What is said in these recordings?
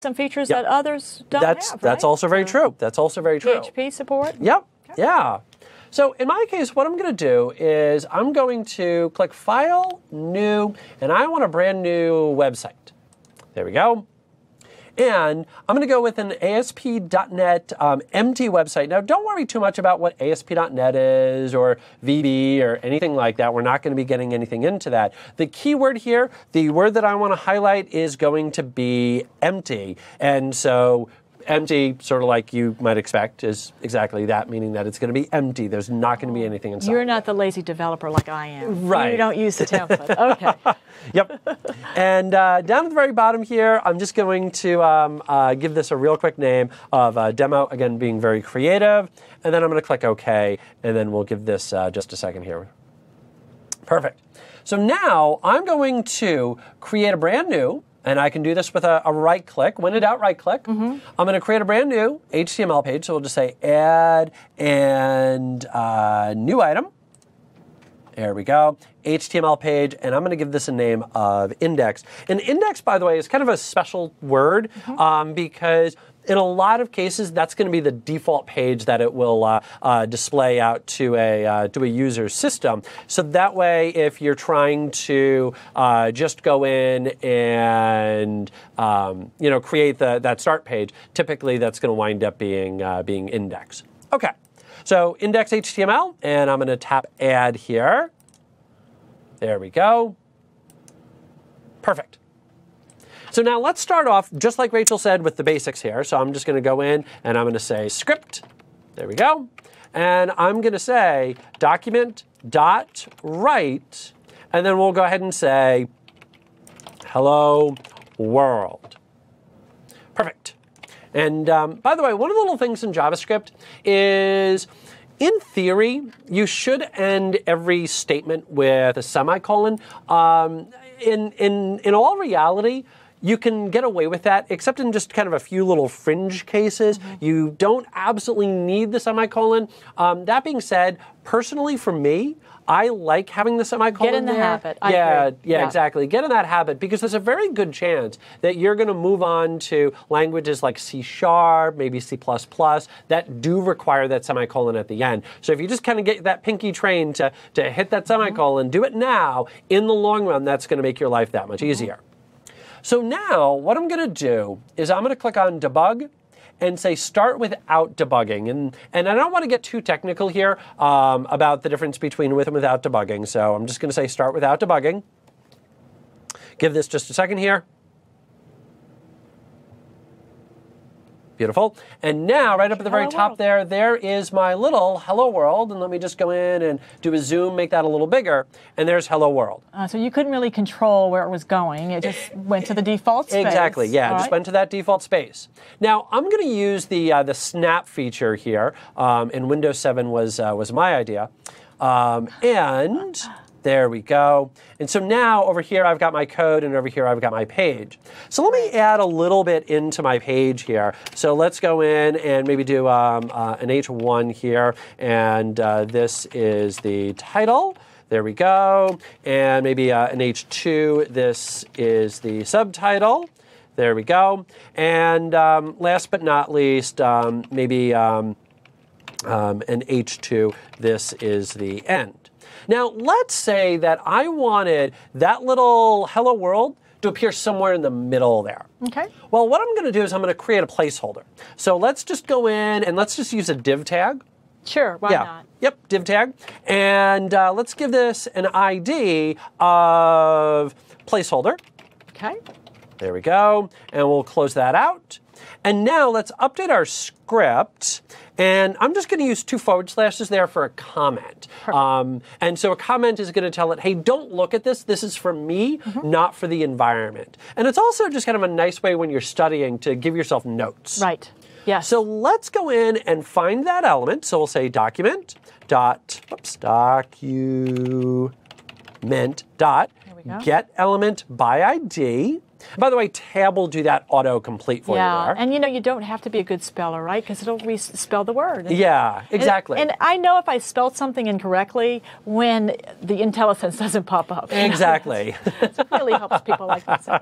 some features that others don't have, right? That's also very true. That's also very true. PHP support? Yep. Okay. Yeah. So in my case, what I'm going to do is I'm going to click File, New, and I want a brand new website. There we go. And I'm going to go with an ASP.NET empty website. Now, don't worry too much about what ASP.NET is or VB or anything like that. We're not going to be getting anything into that. The key word here, the word that I want to highlight is going to be empty. And so empty, sort of like you might expect, is exactly that, meaning that it's going to be empty. There's not going to be anything inside. You're not the lazy developer like I am. Right. You don't use the template. Okay. Yep. And down at the very bottom here, I'm just going to give this a real quick name of demo, again, being very creative. And then I'm going to click OK, and then we'll give this just a second here. Perfect. So now I'm going to create a brand new, and I can do this with a right click. When in doubt, right click. I'm going to create a brand new HTML page. So we'll just say add and new item. There we go. HTML page, and I'm going to give this a name of index. And index, by the way, is kind of a special word because in a lot of cases, that's going to be the default page that it will display out to a user's system. So that way, if you're trying to just go in and create that start page, typically that's going to wind up being index. Okay. So index HTML, and I'm going to tap Add here. There we go. Perfect. So now let's start off, just like Rachel said, with the basics here. So I'm just going to go in, and I'm going to say script. There we go. And I'm going to say document.write, and then we'll go ahead and say hello world. Perfect. And by the way, one of the little things in JavaScript is, in theory, you should end every statement with a semicolon. In all reality, you can get away with that, except in just kind of a few little fringe cases. You don't absolutely need the semicolon. That being said, personally for me, I like having the semicolon Get in the there. habit. Yeah, exactly. Get in that habit, because there's a very good chance that you're going to move on to languages like C#, maybe C++, that do require that semicolon at the end. So if you just kind of get that pinky train to hit that semicolon, do it now. In the long run, that's going to make your life that much easier. So now what I'm going to do is I'm going to click on Debug and say start without debugging. And I don't want to get too technical here about the difference between with and without debugging. So I'm just going to say start without debugging. Give this just a second here. Beautiful. And now, right up at the very top there is my little hello world. And let me just go in and do a zoom, make that a little bigger. And there's hello world. So you couldn't really control where it was going. It just went to the default space. Exactly, yeah, just went to that default space. Now, I'm going to use the snap feature here. And Windows 7 was my idea. And there we go. And so now over here I've got my code, and over here I've got my page. So let me add a little bit into my page here. So let's go in and maybe do an H1 here, and this is the title. There we go. And maybe an H2, this is the subtitle. There we go. And last but not least, maybe an H2, this is the end. Now, let's say that I wanted that little hello world to appear somewhere in the middle there. Okay. Well, what I'm going to do is I'm going to create a placeholder. So let's just go in and let's just use a div tag. Sure, why not? Yep, div tag. And let's give this an ID of placeholder. Okay. There we go. And we'll close that out. And now let's update our script. And I'm just going to use 2 forward slashes there for a comment. And so a comment is going to tell it, hey, don't look at this. This is for me, not for the environment. And it's also just kind of a nice way when you're studying to give yourself notes. Right. Yes. So let's go in and find that element. So we'll say document dot get element by ID. By the way, tab will do that autocomplete for you there. And you don't have to be a good speller, right? Because it'll respell the word. Yeah, exactly. And I know if I spelled something incorrectly when the IntelliSense doesn't pop up. Exactly. It really helps people like myself.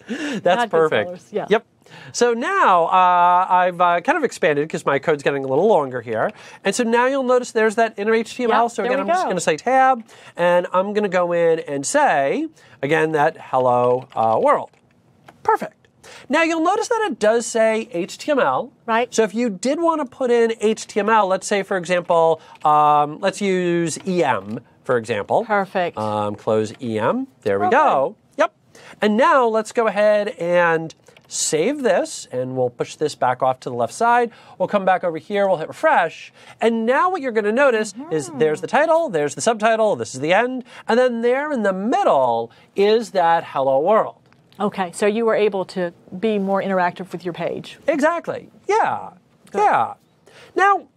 That's perfect. Yeah. Yep. So now I've kind of expanded because my code's getting a little longer here. And so now you'll notice there's that inner HTML. Yep, so again, I'm just going to say tab, and I'm going to go in and say, again, that hello world. Perfect. Now you'll notice that it does say HTML. Right. So if you did want to put in HTML, let's say, for example, let's use EM, for example. Perfect. Close EM. There we go. Yep. And now let's go ahead and save this, and we'll push this back off to the left side. We'll come back over here, we'll hit refresh, and now what you're going to notice is there's the title, there's the subtitle, this is the end, and then there in the middle is that hello world. Okay, so you were able to be more interactive with your page. Exactly. Yeah. Good. Yeah. Now,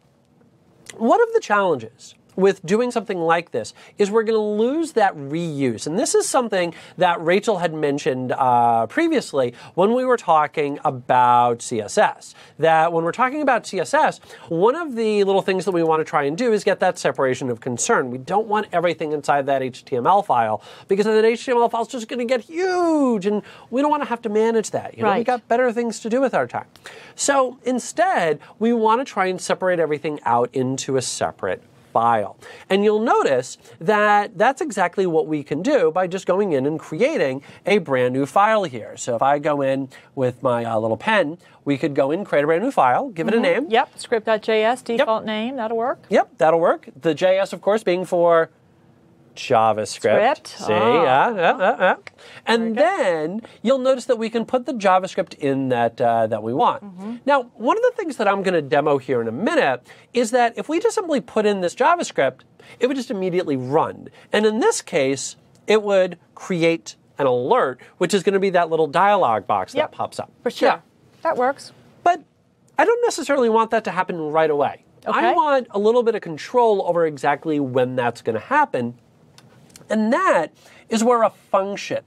one of the challenges with doing something like this is we're going to lose that reuse. And this is something that Rachel had mentioned previously when we were talking about CSS. That when we're talking about CSS, one of the little things that we want to try and do is get that separation of concern. We don't want everything inside that HTML file because then that HTML file is just going to get huge, and we don't want to have to manage that. You know, we got better things to do with our time. So instead, we want to try and separate everything out into a separate file. And you'll notice that that's exactly what we can do by just going in and creating a brand new file here. So if I go in with my little pen, we could go in, create a brand new file, give it a name. Yep, script.js, default name, that'll work. Yep, that'll work. The JS, of course, being for JavaScript. See, and then you'll notice that we can put the JavaScript in that that we want. Now, one of the things that I'm going to demo here in a minute is that if we just simply put in this JavaScript, it would just immediately run. And in this case, it would create an alert, which is going to be that little dialog box that pops up. For sure. Yeah. That works. But I don't necessarily want that to happen right away. I want a little bit of control over exactly when that's going to happen. And that is where a function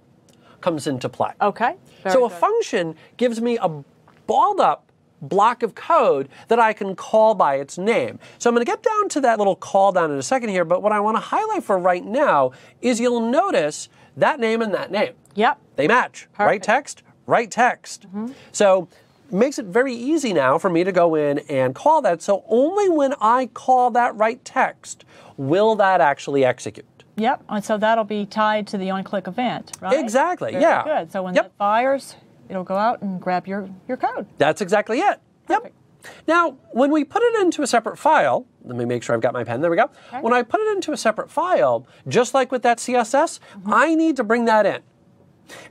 comes into play. Okay. So a function gives me a balled up block of code that I can call by its name. So I'm going to get down to that little call down in a second here, but what I want to highlight for right now is you'll notice that name and that name. Yep. They match. Perfect. Right text, right text. So it makes it very easy now for me to go in and call that. So only when I call that right text will that actually execute. Yep, and so that'll be tied to the on-click event, right? Exactly, Very good. So when that fires, it'll go out and grab your code. That's exactly it. Perfect. Yep. Now, when we put it into a separate file, let me make sure I've got my pen. There we go. Okay. When I put it into a separate file, just like with that CSS, I need to bring that in.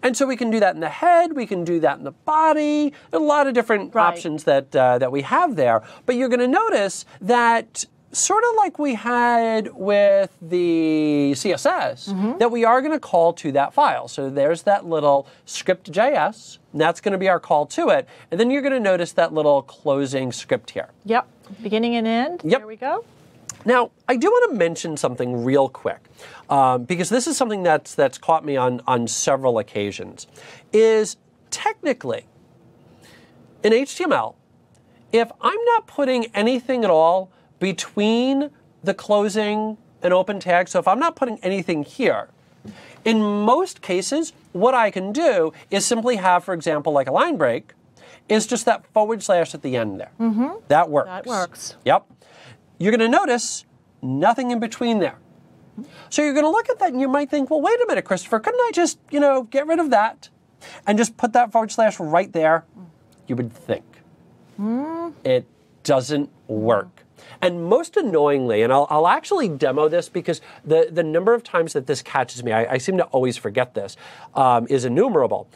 And so we can do that in the head, we can do that in the body. There are a lot of different options that, that we have there. But you're going to notice that sort of like we had with the CSS, that we are going to call to that file. So there's that little script.js, and that's going to be our call to it. And then you're going to notice that little closing script here. Yep, beginning and end. Yep. There we go. Now, I do want to mention something real quick, because this is something that's caught me on several occasions, is technically, in HTML, if I'm not putting anything at all between the closing and open tag, so if I'm not putting anything here, in most cases, what I can do is simply have, for example, like a line break, is just that / at the end there. That works. That works. Yep. You're going to notice nothing in between there. So you're going to look at that and you might think, well, wait a minute, Christopher, couldn't I just, get rid of that and just put that / right there? You would think. It doesn't work. And most annoyingly, and I'll actually demo this because the number of times that this catches me, I seem to always forget this, is innumerable.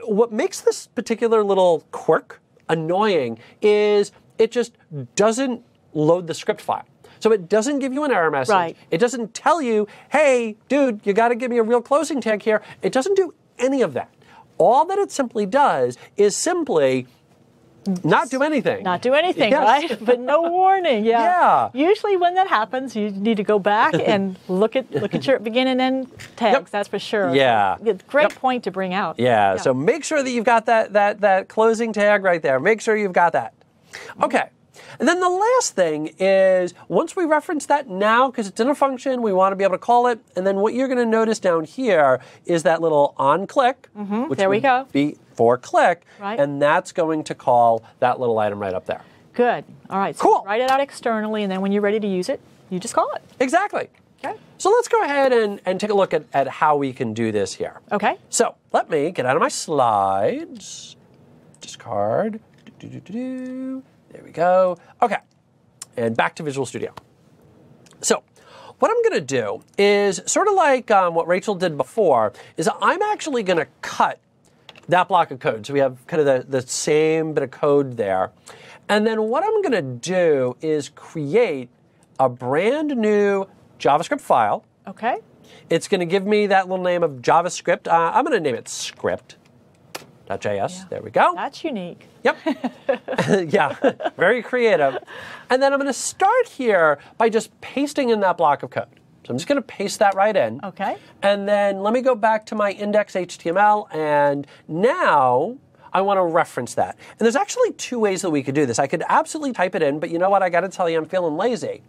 What makes this particular little quirk annoying is it just doesn't load the script file. So it doesn't give you an error message. Right. It doesn't tell you, hey, dude, you got to give me a real closing tag here. It doesn't do any of that. All that it simply does is simply not do anything. Not do anything, right? But no warning. Yeah. Usually when that happens, you need to go back and look at your begin and end tags. That's for sure. Yeah. Great point to bring out. Yeah. So make sure that you've got that closing tag right there. Make sure you've got that. Okay. And then the last thing is, once we reference that now, because it's in a function, we want to be able to call it. And then what you're going to notice down here is that little on click, which there we go. be for click, Right. and that's going to call that little item right up there. Good. All right. So Cool. write it out externally, and then when you're ready to use it, you just call it. Exactly. Okay. So let's go ahead and take a look at how we can do this here. Okay. So let me get out of my slides. Discard. There we go. Okay. And back to Visual Studio. So what I'm going to do is sort of like what Rachel did before, is I'm actually going to cut that block of code. So we have kind of the same bit of code there. And then what I'm going to do is create a brand new JavaScript file. Okay. It's going to give me that little name of JavaScript. I'm going to name it script.js. Yeah. There we go. That's unique. Yep. Yeah, very creative. And then I'm going to start here by just pasting in that block of code. So I'm just going to paste that right in. Okay. And then let me go back to my index.html, and now I want to reference that. And there's actually two ways that we could do this. I could absolutely type it in, but you know what? I got to tell you, I'm feeling lazy.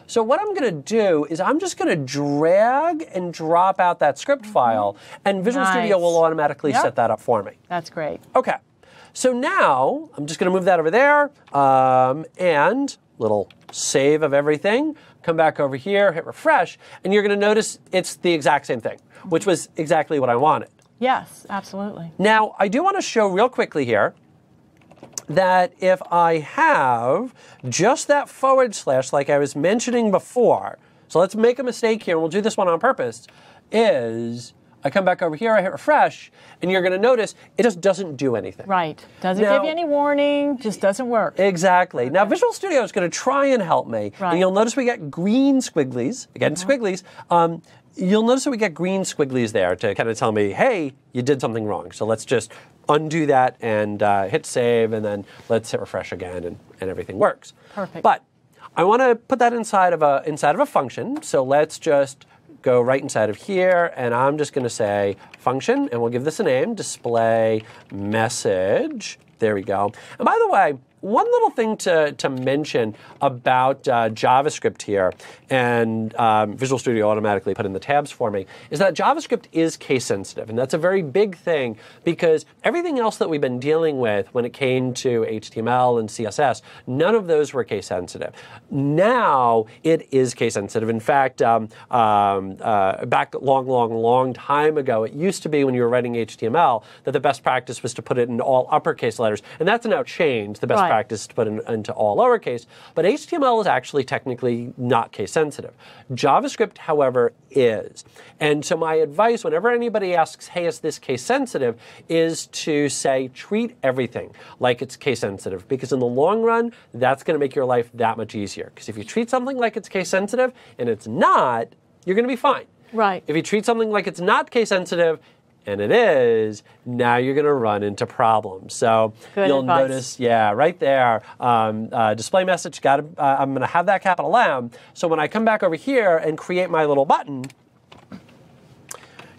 So what I'm going to do is I'm just going to drag and drop out that script file, and Visual Studio will automatically set that up for me. That's great. Okay. So now I'm just going to move that over there, and little save of everything. Come back over here, hit refresh, and you're going to notice it's the exact same thing, which was exactly what I wanted. Yes, absolutely. Now, I do want to show real quickly here that if I have just that / like I was mentioning before, so let's make a mistake here, and we'll do this one on purpose, is I come back over here, I hit refresh, and you're going to notice it just doesn't do anything. Right. Doesn't give you any warning, just doesn't work. Exactly. Now, Visual Studio is going to try and help me. Right. And you'll notice we get green squigglies. Again, squigglies. You'll notice that we get green squigglies there to kind of tell me, hey, you did something wrong. So let's just undo that and hit save, and then let's hit refresh again, and everything works. Perfect. But I want to put that inside of a function. So let's just go right inside of here, and I'm just going to say function, and we'll give this a name, display message. There we go. And by the way, one little thing to mention about JavaScript here, and Visual Studio automatically put in the tabs for me, is that JavaScript is case sensitive. And that's a very big thing, because everything else that we've been dealing with when it came to HTML and CSS, none of those were case sensitive. Now it is case sensitive. In fact, back long time ago, it used to be when you were writing HTML that the best practice was to put it in all uppercase letters. And that's now changed. The best practice to put into all lowercase, but HTML is actually technically not case sensitive. JavaScript, however, is. And so my advice whenever anybody asks, hey, is this case sensitive, is to say treat everything like it's case sensitive, because in the long run, that's going to make your life that much easier. Because if you treat something like it's case sensitive and it's not, you're going to be fine. Right. If you treat something like it's not case sensitive and it is, now you're going to run into problems. So you'll notice, right there, display message, I'm going to have that capital M. So when I come back over here and create my little button,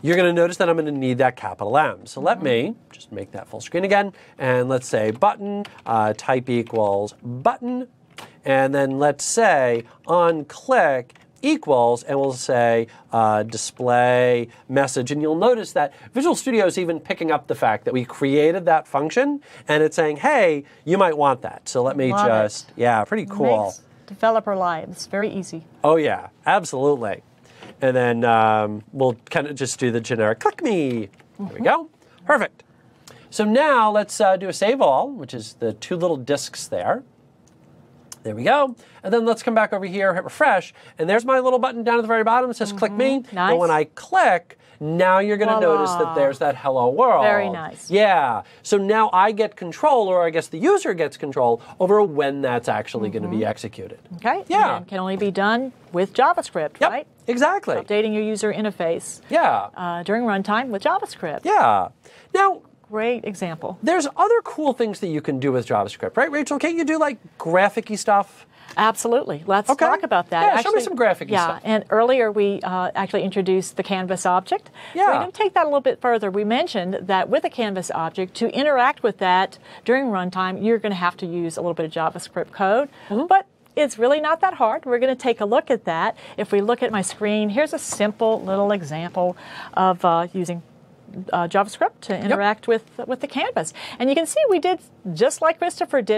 you're going to notice that I'm going to need that capital M. So let me just make that full screen again. And let's say button, type equals button. And then let's say on click equals, and we'll say display message. And you'll notice that Visual Studio is even picking up the fact that we created that function, and it's saying, hey, you might want that. So let me pretty cool. Makes developer lives very easy. Oh, yeah, absolutely. And then we'll kind of just do the generic click me. There we go. Perfect. So now let's do a save all, which is the two little disks there. There we go. And then let's come back over here, hit refresh, and there's my little button down at the very bottom that says click me. Nice. And when I click, now you're going to notice that there's that hello world. Very nice. Yeah. So now I get control, or I guess the user gets control over when that's actually going to be executed. Okay. Yeah. And can only be done with JavaScript, right? Exactly. Updating your user interface. Yeah. During runtime with JavaScript. Yeah. Now, great example. There's other cool things that you can do with JavaScript, right, Rachel? Can't you do like graphic-y stuff? Absolutely. Let's talk about that. Yeah, show me some graphic-y stuff. Yeah, and earlier we actually introduced the Canvas object. Yeah. So we're going to take that a little bit further. We mentioned that with a Canvas object, to interact with that during runtime, you're going to have to use a little bit of JavaScript code. But it's really not that hard. We're going to take a look at that. If we look at my screen, here's a simple little example of using JavaScript to interact with the canvas. And you can see we did just like Christopher did.